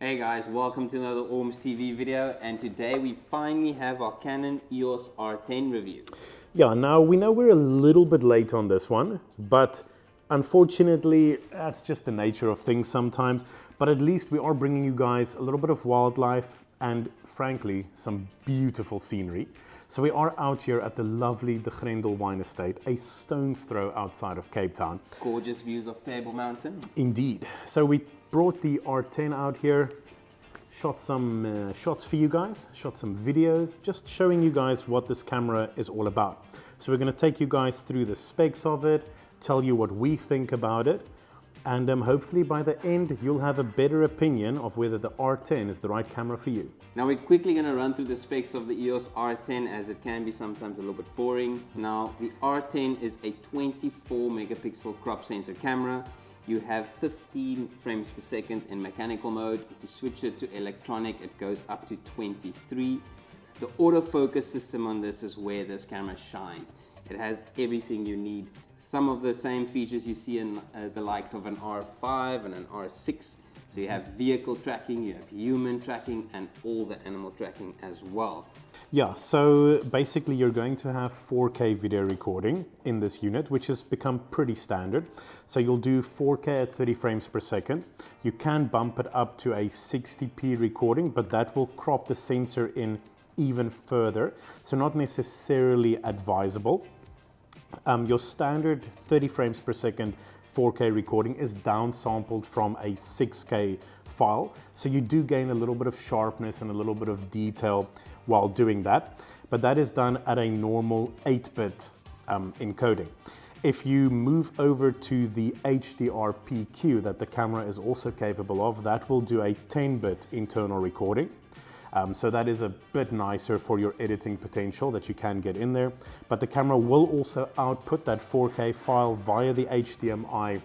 Hey guys, welcome to another OrmsTV video, and today we finally have our Canon EOS R10 review. Yeah, now we know we're a little bit late on this one, but unfortunately that's just the nature of things sometimes. But at least we are bringing you guys a little bit of wildlife and frankly some beautiful scenery. So we are out here at the lovely the Grendel wine estate, a stone's throw outside of Cape Town. Gorgeous views of Table Mountain. Indeed. So we brought the R10 out here, shot some shots for you guys, shot some videos, just showing you guys what this camera is all about. So we're going to take you guys through the specs of it, tell you what we think about it, and hopefully by the end you'll have a better opinion of whether the R10 is the right camera for you. Now we're quickly going to run through the specs of the EOS R10, as it can be sometimes a little bit boring. Now the R10 is a 24 megapixel crop sensor camera. You have 15 frames per second in mechanical mode. If you switch it to electronic, it goes up to 23. The autofocus system on this is where this camera shines. It has everything you need. Some of the same features you see in the likes of an R5 and an R6. So you have vehicle tracking, you have human tracking, and all the animal tracking as well. Yeah, so basically you're going to have 4K video recording in this unit, which has become pretty standard. So you'll do 4K at 30 frames per second. You can bump it up to a 60p recording, but that will crop the sensor in even further. So not necessarily advisable. Your standard 30 frames per second 4K recording is downsampled from a 6K file. So you do gain a little bit of sharpness and a little bit of detail while doing that, but that is done at a normal 8-bit encoding. If you move over to the HDR PQ that the camera is also capable of, that will do a 10-bit internal recording. So that is a bit nicer for your editing potential that you can get in there. But the camera will also output that 4K file via the HDMI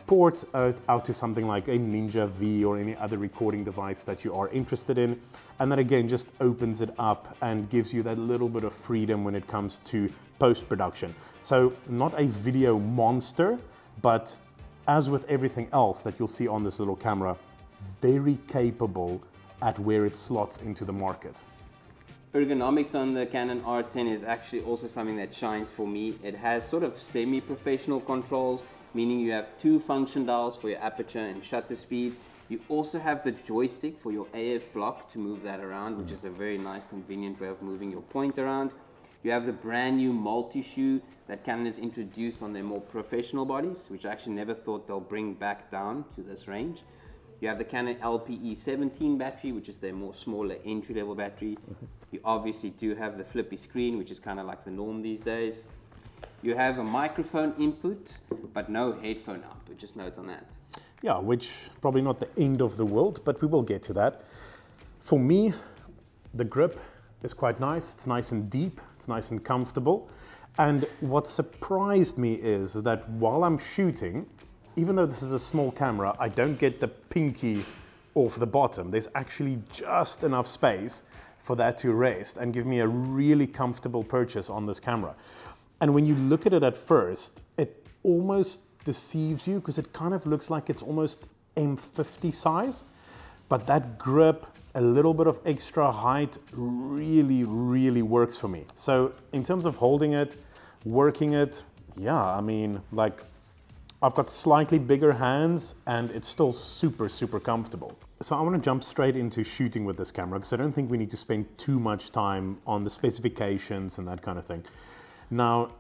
port out to something like a Ninja V or any other recording device that you are interested in. And that again just opens it up and gives you that little bit of freedom when it comes to post-production. So not a video monster, but as with everything else that you'll see on this little camera, very capable at where it slots into the market. Ergonomics on the Canon R10 is actually also something that shines for me. It has sort of semi-professional controls, meaning you have 2 function dials for your aperture and shutter speed. You also have the joystick for your AF block to move that around, which is a very nice, convenient way of moving your point around. You have the brand new multi-shoe that Canon has introduced on their more professional bodies, which I actually never thought they'll bring back down to this range. You have the Canon LPE17 battery, which is their more smaller entry-level battery. You obviously do have the flippy screen, which is kind of like the norm these days. You have a microphone input, but no headphone output, just note on that. Yeah, which probably not the end of the world, but we will get to that. For me, the grip is quite nice. It's nice and deep, it's nice and comfortable. And what surprised me is that while I'm shooting, even though this is a small camera, I don't get the pinky off the bottom. There's actually just enough space for that to rest and give me a really comfortable purchase on this camera. And when you look at it at first, it almost deceives you because it kind of looks like it's almost M50 size, but that grip, a little bit of extra height really, really works for me. So in terms of holding it, working it, yeah, I mean, like, I've got slightly bigger hands and it's still super, super comfortable. So I want to jump straight into shooting with this camera because I don't think we need to spend too much time on the specifications and that kind of thing. Now,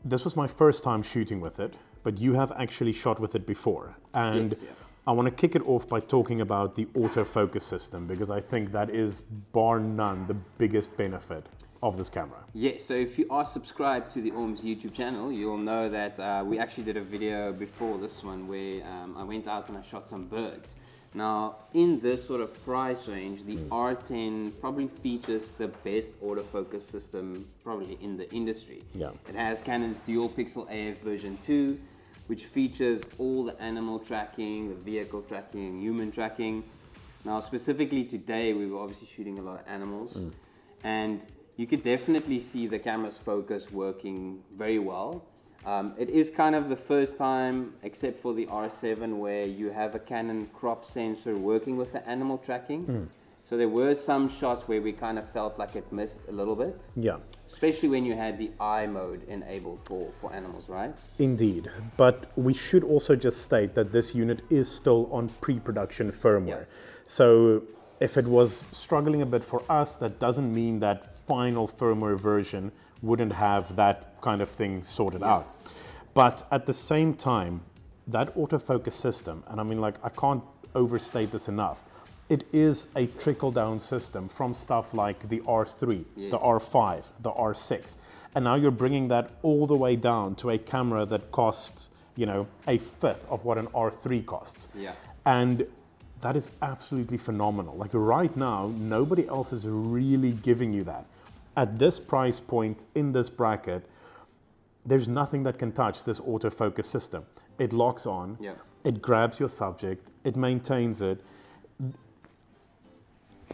this was my first time shooting with it, but you have actually shot with it before. And yes, yeah. I want to kick it off by talking about the autofocus system because I think that is bar none the biggest benefit of this camera. Yes, so if you are subscribed to the ORMS YouTube channel, you'll know that we actually did a video before this one where I went out and I shot some birds. Now, in this sort of price range, the R10 probably features the best autofocus system probably in the industry. Yeah. It has Canon's dual pixel AF version 2, which features all the animal tracking, the vehicle tracking, human tracking. Now, specifically today, we were obviously shooting a lot of animals, and you could definitely see the camera's focus working very well. It is kind of the first time, except for the R7, where you have a Canon crop sensor working with the animal tracking. So there were some shots where we kind of felt like it missed a little bit. Yeah. Especially when you had the eye mode enabled for animals, right? Indeed. But we should also just state that this unit is still on pre-production firmware. So if it was struggling a bit for us, that doesn't mean that final firmware version wouldn't have that kind of thing sorted out. But at the same time, that autofocus system, and I mean, like, I can't overstate this enough, it is a trickle-down system from stuff like the R3, the R5, the R6. And now you're bringing that all the way down to a camera that costs, you know, a fifth of what an R3 costs. And that is absolutely phenomenal. Like right now, nobody else is really giving you that. At this price point, in this bracket, there's nothing that can touch this autofocus system. It locks on, it grabs your subject, it maintains it.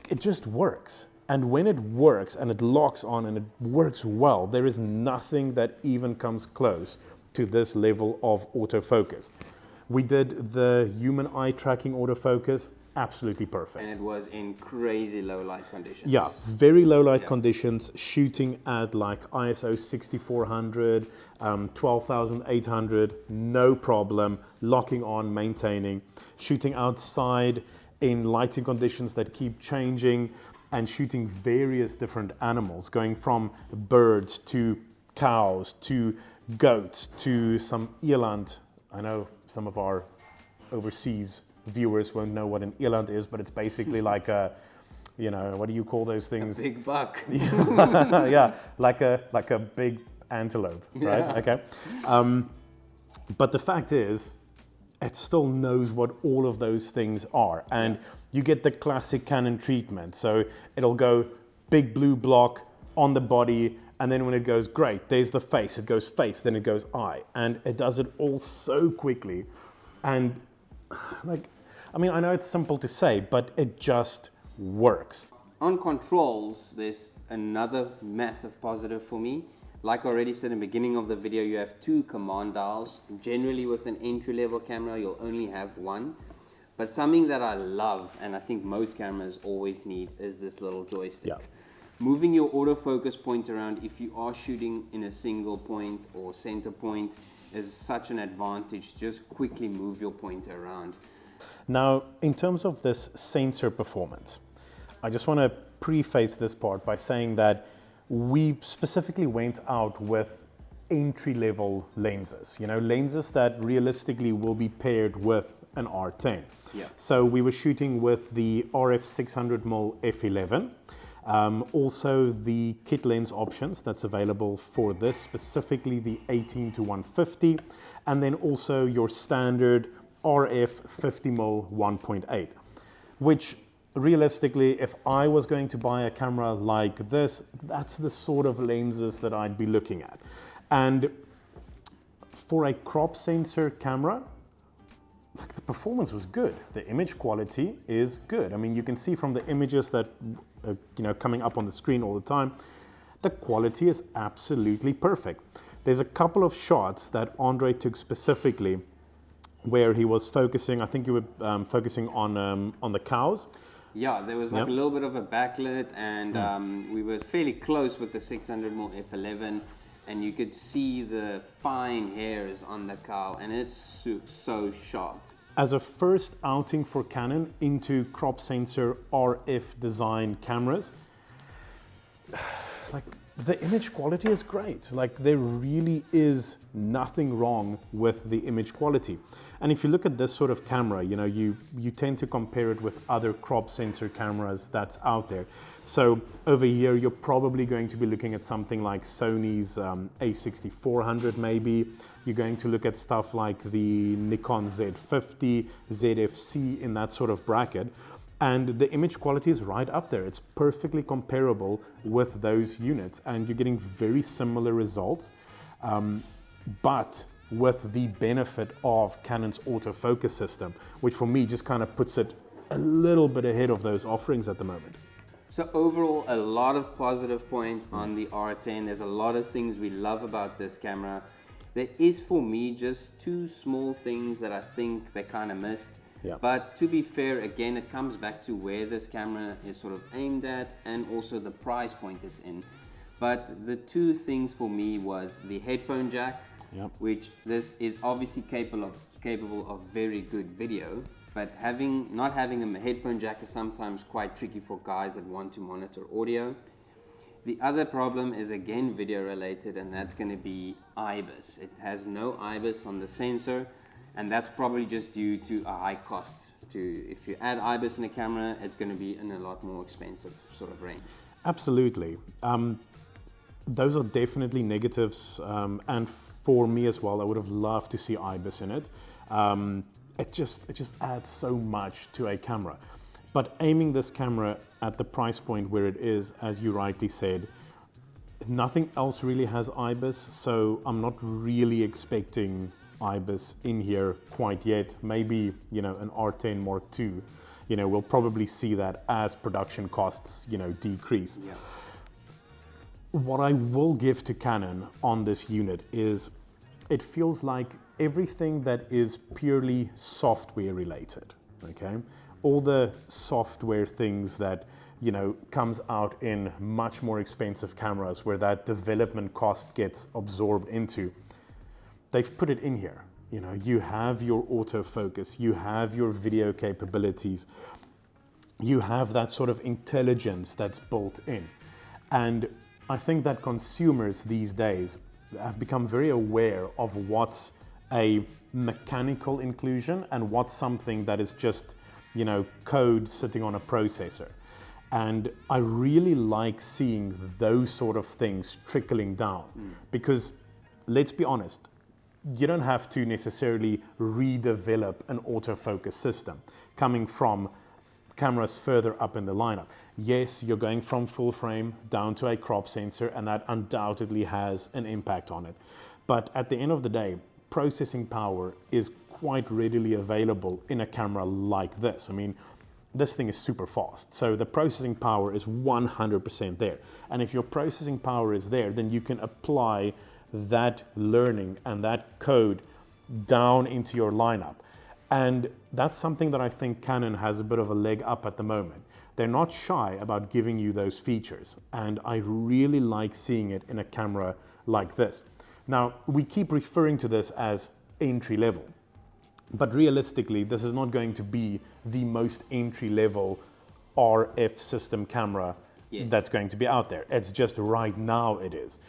It just works. And when it works and it locks on and it works well, there is nothing that even comes close to this level of autofocus. We did the human eye tracking autofocus, absolutely perfect. And it was in crazy low light conditions. Yeah, very low light conditions, shooting at like ISO 6400, 12,800, no problem, locking on, maintaining, shooting outside in lighting conditions that keep changing, and shooting various different animals, going from birds to cows to goats to some eland. I know some of our overseas viewers won't know what an eland is, but it's basically like a, you know, what do you call those things? A big buck. Yeah, like a big antelope, right? Okay. But the fact is, it still knows what all of those things are. And you get the classic Canon treatment. So it'll go big blue block on the body, and then when it goes, great, there's the face, it goes face, then it goes eye. And it does it all so quickly. And like, I mean, I know it's simple to say, but it just works. On controls, there's another massive positive for me. Like I already said in the beginning of the video, you have two command dials. Generally with an entry-level camera, you'll only have one. But something that I love, and I think most cameras always need, is this little joystick. Moving your autofocus point around if you are shooting in a single point or center point is such an advantage. Just quickly move your pointer around. Now, in terms of this sensor performance, I just want to preface this part by saying that we specifically went out with entry-level lenses, you know, lenses that realistically will be paired with an R10. So we were shooting with the RF 600mm f11, also the kit lens options that's available for this, specifically the 18-150, and then also your standard RF 50mm 1.8, which realistically, if I was going to buy a camera like this, that's the sort of lenses that I'd be looking at. And for a crop sensor camera, like, the performance was good. The image quality is good. I mean, you can see from the images that you know, coming up on the screen all the time, the quality is absolutely perfect. There's a couple of shots that Andre took specifically where he was focusing, I think you were focusing on the cows. Yeah, there was like a little bit of a backlit, and we were fairly close with the 600mm f11, and you could see the fine hairs on the cow, and it's so sharp. As a first outing for Canon into crop sensor RF design cameras, like, the image quality is great. Like, there really is nothing wrong with the image quality. And if you look at this sort of camera, you know, you tend to compare it with other crop sensor cameras that's out there. So over here, you're probably going to be looking at something like Sony's a6400 maybe. You're going to look at stuff like the Nikon Z50, ZFC in that sort of bracket. And the image quality is right up there. It's perfectly comparable with those units, and you're getting very similar results, but with the benefit of Canon's autofocus system, which for me just kind of puts it a little bit ahead of those offerings at the moment. So overall, a lot of positive points on the R10. There's a lot of things we love about this camera. There is for me just two small things that I think they kind of missed. Yeah. But to be fair, again, it comes back to where this camera is sort of aimed at and also the price point it's in. But the two things for me was the headphone jack, Yep. which this is obviously capable of very good video, but not having a headphone jack is sometimes quite tricky for guys that want to monitor audio. The other problem is again video related, and that's going to be IBIS. It has no IBIS on the sensor, and that's probably just due to a high cost. If you add IBIS in a camera, it's going to be in a lot more expensive sort of range. Absolutely. Those are definitely negatives, and for me as well, I would have loved to see IBIS in it. It just adds so much to a camera. But aiming this camera at the price point where it is, as you rightly said, nothing else really has IBIS, so I'm not really expecting IBIS in here quite yet. Maybe, an R10 Mark II, we'll probably see that as production costs, decrease. Yeah. What I will give to Canon on this unit is it feels like everything that is purely software related, okay? All the software things that, comes out in much more expensive cameras where that development cost gets absorbed into, they've put it in here. You have your autofocus, you have your video capabilities, you have that sort of intelligence that's built in. And I think that consumers these days have become very aware of what's a mechanical inclusion and what's something that is just, code sitting on a processor. And I really like seeing those sort of things trickling down because, let's be honest, you don't have to necessarily redevelop an autofocus system coming from cameras further up in the lineup. Yes, you're going from full frame down to a crop sensor, and that undoubtedly has an impact on it. But at the end of the day, processing power is quite readily available in a camera like this. I mean, this thing is super fast. So the processing power is 100% there. And if your processing power is there, then you can apply that learning and that code down into your lineup. And that's something that I think Canon has a bit of a leg up at the moment. They're not shy about giving you those features, and I really like seeing it in a camera like this. Now, we keep referring to this as entry level, but realistically, this is not going to be the most entry level RF system camera that's going to be out there. It's just right now it is.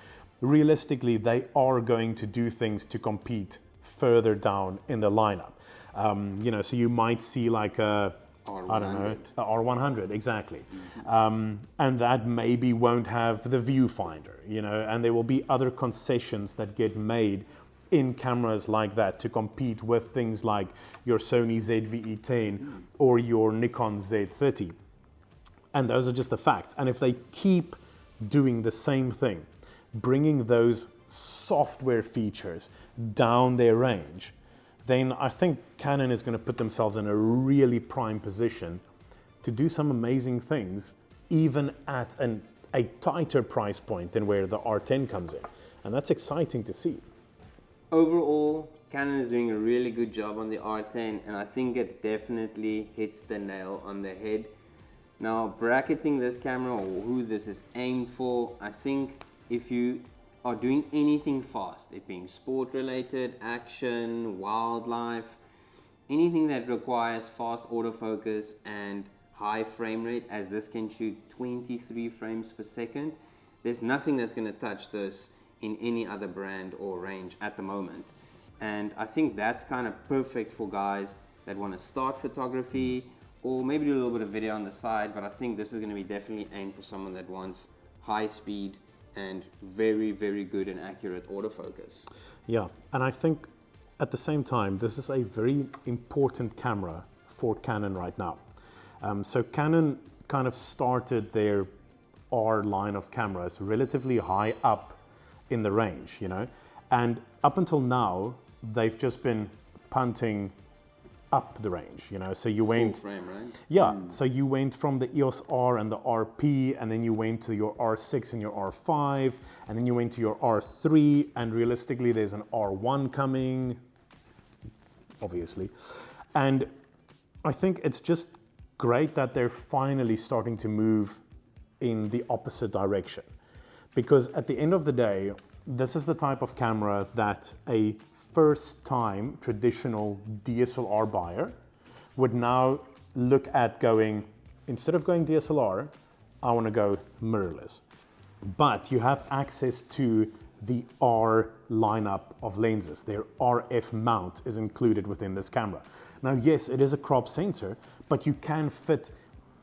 Realistically, they are going to do things to compete further down in the lineup. So you might see like a R100, exactly. And that maybe won't have the viewfinder, and there will be other concessions that get made in cameras like that to compete with things like your Sony ZV-E10 or your Nikon Z30. And those are just the facts. And if they keep doing the same thing, bringing those software features down their range, then I think Canon is going to put themselves in a really prime position to do some amazing things, even at a tighter price point than where the R10 comes in. And that's exciting to see. Overall, Canon is doing a really good job on the R10, and I think it definitely hits the nail on the head. Now, bracketing this camera, or who this is aimed for, I think if you are doing anything fast, it being sport related, action, wildlife, anything that requires fast autofocus and high frame rate, as this can shoot 23 frames per second, there's nothing that's going to touch this in any other brand or range at the moment. And I think that's kind of perfect for guys that want to start photography or maybe do a little bit of video on the side, but I think this is going to be definitely aimed for someone that wants high speed and very, very good and accurate autofocus. Yeah, and I think at the same time, this is a very important camera for Canon right now. So Canon kind of started their R line of cameras relatively high up in the range, and up until now, they've just been punting up the range, you know. So you went, full frame, right? yeah. So you went from the EOS R and the RP, and then you went to your R6 and your R5, and then you went to your R3, and realistically, there's an R1 coming, obviously. And I think it's just great that they're finally starting to move in the opposite direction. Because at the end of the day, this is the type of camera that a first-time traditional DSLR buyer would now look at going, instead of going DSLR, I want to go mirrorless. But you have access to the R lineup of lenses. Their RF mount is included within this camera. Now, yes, it is a crop sensor, but you can fit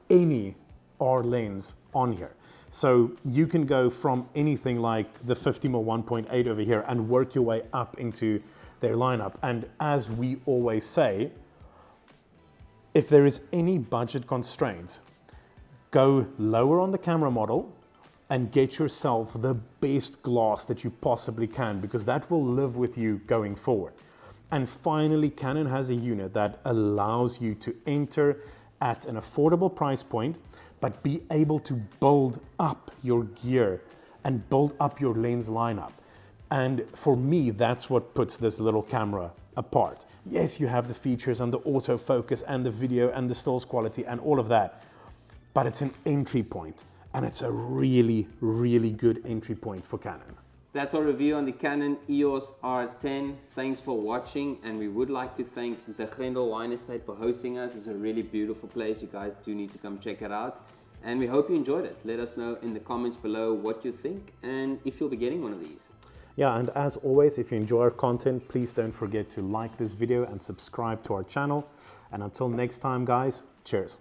any R lens on here. So you can go from anything like the 50mm 1.8 over here and work your way up into their lineup. And as we always say, if there is any budget constraints, go lower on the camera model and get yourself the best glass that you possibly can, because that will live with you going forward. And finally, Canon has a unit that allows you to enter at an affordable price point, but be able to build up your gear and build up your lens lineup. And for me, that's what puts this little camera apart. Yes, you have the features and the autofocus and the video and the stills quality and all of that, but it's an entry point, and it's a really, really good entry point for Canon. That's our review on the Canon EOS R10. Thanks for watching, and we would like to thank the Grendel Wine Estate for hosting us. It's a really beautiful place. You guys do need to come check it out, and we hope you enjoyed it. Let us know in the comments below what you think and if you'll be getting one of these. Yeah, and as always, if you enjoy our content, please don't forget to like this video and subscribe to our channel. And until next time, guys, cheers.